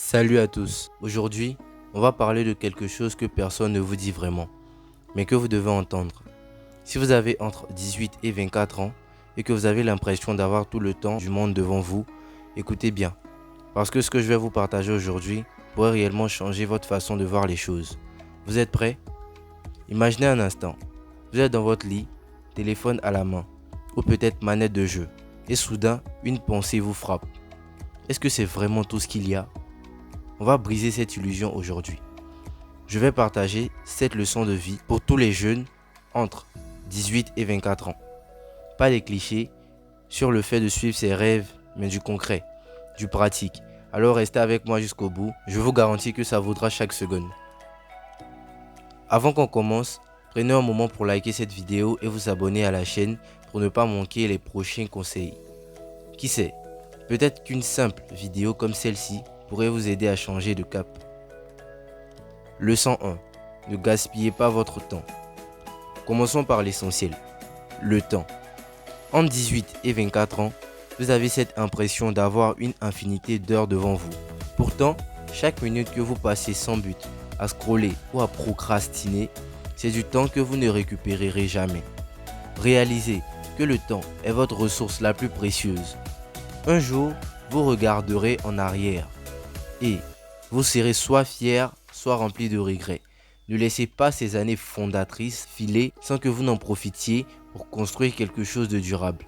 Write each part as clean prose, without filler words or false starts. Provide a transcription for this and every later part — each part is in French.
Salut à tous, aujourd'hui on va parler de quelque chose que personne ne vous dit vraiment, mais que vous devez entendre. Si vous avez entre 18 et 24 ans et que vous avez l'impression d'avoir tout le temps du monde devant vous, écoutez bien, parce que ce que je vais vous partager aujourd'hui pourrait réellement changer votre façon de voir les choses. Vous êtes prêts? Imaginez un instant, vous êtes dans votre lit, téléphone à la main, ou peut-être manette de jeu, et soudain une pensée vous frappe. Est-ce que c'est vraiment tout ce qu'il y a? On va briser cette illusion aujourd'hui. Je vais partager cette leçon de vie pour tous les jeunes entre 18 et 24 ans. Pas des clichés sur le fait de suivre ses rêves, mais du concret, du pratique. Alors restez avec moi jusqu'au bout, je vous garantis que ça vaudra chaque seconde. Avant qu'on commence, prenez un moment pour liker cette vidéo et vous abonner à la chaîne pour ne pas manquer les prochains conseils. Qui sait, peut-être qu'une simple vidéo comme celle-ci pourrait vous aider à changer de cap. Leçon 1. Ne gaspillez pas votre temps. Commençons par l'essentiel, le temps. Entre 18 et 24 ans, vous avez cette impression d'avoir une infinité d'heures devant vous. Pourtant, chaque minute que vous passez sans but, à scroller ou à procrastiner, c'est du temps que vous ne récupérerez jamais. Réalisez que le temps est votre ressource la plus précieuse. Un jour, vous regarderez en arrière et vous serez soit fier, soit rempli de regrets. Ne laissez pas ces années fondatrices filer sans que vous n'en profitiez pour construire quelque chose de durable.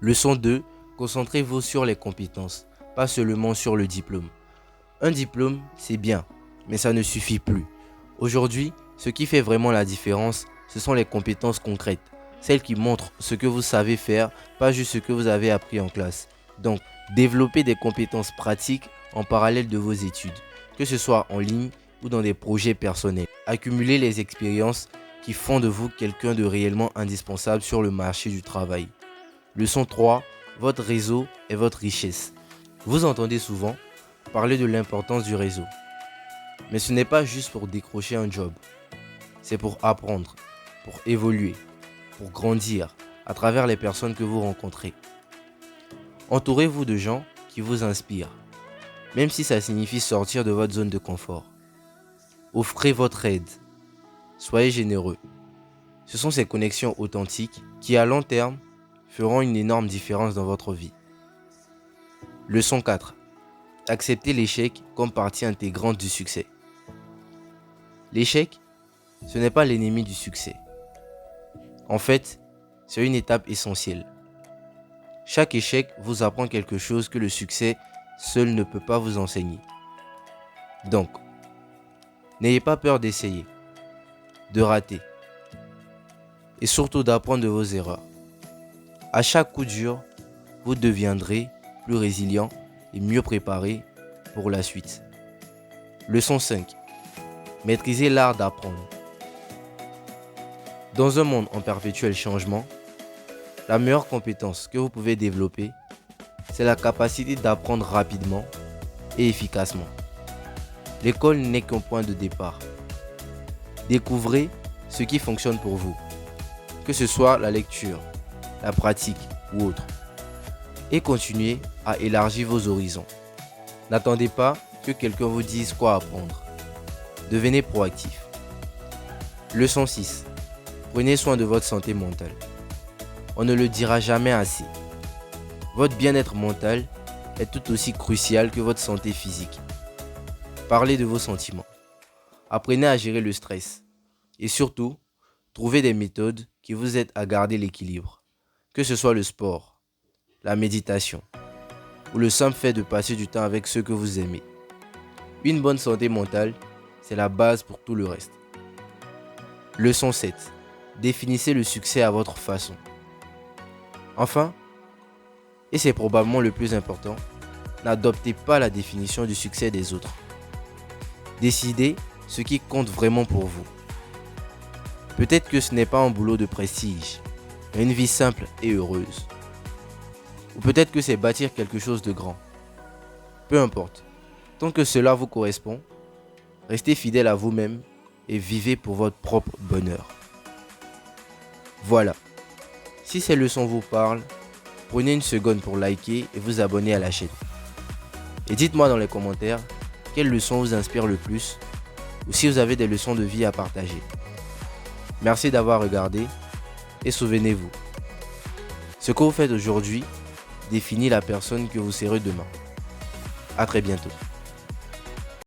Leçon 2. Concentrez-vous sur les compétences, pas seulement sur le diplôme. Un diplôme, c'est bien, mais ça ne suffit plus. Aujourd'hui, ce qui fait vraiment la différence, ce sont les compétences concrètes, celles qui montrent ce que vous savez faire, pas juste ce que vous avez appris en classe. Donc, développez des compétences pratiques en parallèle de vos études, que ce soit en ligne ou dans des projets personnels. Accumulez les expériences qui font de vous quelqu'un de réellement indispensable sur le marché du travail. Leçon 3. Votre réseau est votre richesse. Vous entendez souvent parler de l'importance du réseau. Mais ce n'est pas juste pour décrocher un job. C'est pour apprendre, pour évoluer, pour grandir à travers les personnes que vous rencontrez. Entourez-vous de gens qui vous inspirent, même si ça signifie sortir de votre zone de confort. Offrez votre aide. Soyez généreux. Ce sont ces connexions authentiques qui, à long terme, feront une énorme différence dans votre vie. Leçon 4. Acceptez l'échec comme partie intégrante du succès. L'échec, ce n'est pas l'ennemi du succès. En fait, c'est une étape essentielle. Chaque échec vous apprend quelque chose que le succès seul ne peut pas vous enseigner. Donc, n'ayez pas peur d'essayer, de rater et surtout d'apprendre de vos erreurs. À chaque coup dur, vous deviendrez plus résilient et mieux préparé pour la suite. Leçon 5. Maîtrisez l'art d'apprendre. Dans un monde en perpétuel changement, la meilleure compétence que vous pouvez développer, c'est la capacité d'apprendre rapidement et efficacement. L'école n'est qu'un point de départ. Découvrez ce qui fonctionne pour vous, que ce soit la lecture, la pratique ou autre, et continuez à élargir vos horizons. N'attendez pas que quelqu'un vous dise quoi apprendre. Devenez proactif. Leçon 6. Prenez soin de votre santé mentale. On ne le dira jamais assez. Votre bien-être mental est tout aussi crucial que votre santé physique. Parlez de vos sentiments. Apprenez à gérer le stress. Et surtout, trouvez des méthodes qui vous aident à garder l'équilibre. Que ce soit le sport, la méditation ou le simple fait de passer du temps avec ceux que vous aimez. Une bonne santé mentale, c'est la base pour tout le reste. Leçon 7. Définissez le succès à votre façon. Enfin, et c'est probablement le plus important, n'adoptez pas la définition du succès des autres. Décidez ce qui compte vraiment pour vous. Peut-être que ce n'est pas un boulot de prestige, mais une vie simple et heureuse. Ou peut-être que c'est bâtir quelque chose de grand. Peu importe, tant que cela vous correspond, restez fidèle à vous-même et vivez pour votre propre bonheur. Voilà, si ces leçons vous parlent, prenez une seconde pour liker et vous abonner à la chaîne. Et dites-moi dans les commentaires quelle leçon vous inspire le plus ou si vous avez des leçons de vie à partager. Merci d'avoir regardé et souvenez-vous, ce que vous faites aujourd'hui définit la personne que vous serez demain. À très bientôt.